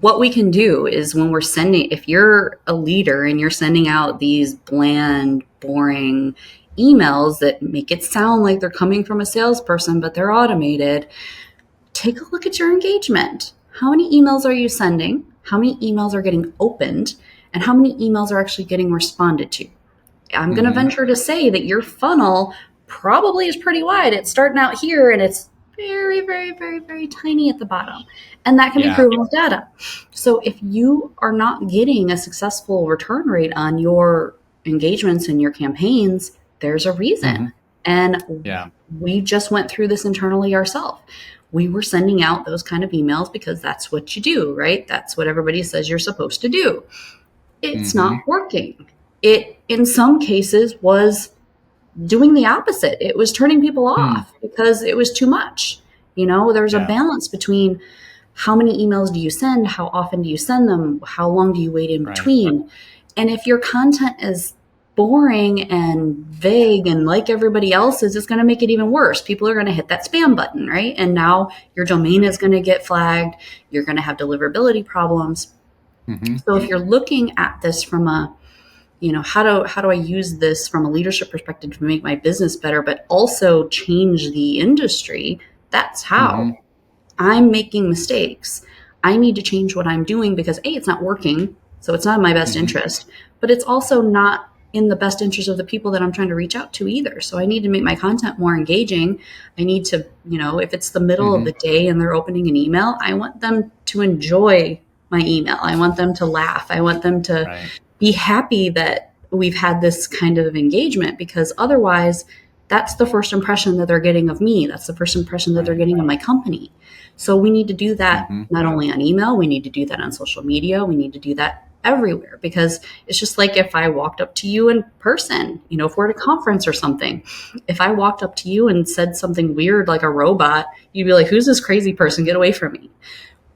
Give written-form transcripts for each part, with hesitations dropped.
what we can do is when we're sending, if you're a leader and you're sending out these bland, boring emails that make it sound like they're coming from a salesperson, but they're automated, take a look at your engagement. How many emails are you sending? How many emails are getting opened? And how many emails are actually getting responded to? I'm going to venture to say that your funnel probably is pretty wide. It's starting out here and it's very, very, very, very tiny at the bottom. And that can be proven with data. So if you are not getting a successful return rate on your engagements and your campaigns, there's a reason. And we just went through this internally ourselves. We were sending out those kind of emails because that's what you do, right? That's what everybody says you're supposed to do. It's not working. It, in some cases, was doing the opposite. It was turning people off because it was too much. You know, there's a balance between how many emails do you send, how often do you send them, how long do you wait in between. And if your content is boring and vague and like everybody else's, it's going to make it even worse. People are going to hit that spam button, right? And now your domain is going to get flagged. You're going to have deliverability problems. So if you're looking at this from a, you know, how do I use this from a leadership perspective to make my business better, but also change the industry? That's how. I'm making mistakes. I need to change what I'm doing because A, it's not working. So it's not in my best interest, but it's also not in the best interest of the people that I'm trying to reach out to either. So I need to make my content more engaging. I need to, you know, if it's the middle of the day and they're opening an email, I want them to enjoy my email. I want them to laugh. I want them to be happy that we've had this kind of engagement, because otherwise that's the first impression that they're getting of me. That's the first impression that they're getting of my company. So we need to do that not only on email, we need to do that on social media. We need to do that everywhere, because it's just like if I walked up to you in person, you know, if we're at a conference or something, if I walked up to you and said something weird like a robot, you'd be like, who's this crazy person? Get away from me.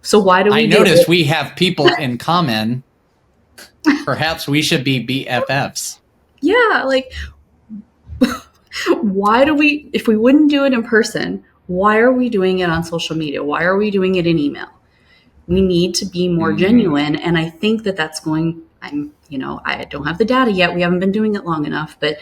So why do we notice we have people in common. Perhaps we should be BFFs. Yeah, like why do we, if we wouldn't do it in person, why are we doing it on social media? Why are we doing it in email? We need to be more genuine. And I think that that's going, I don't have the data yet. We haven't been doing it long enough, but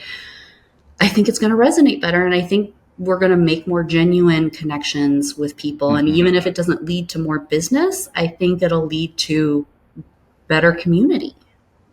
I think it's going to resonate better. And I think we're going to make more genuine connections with people. And even if it doesn't lead to more business, I think it'll lead to better community.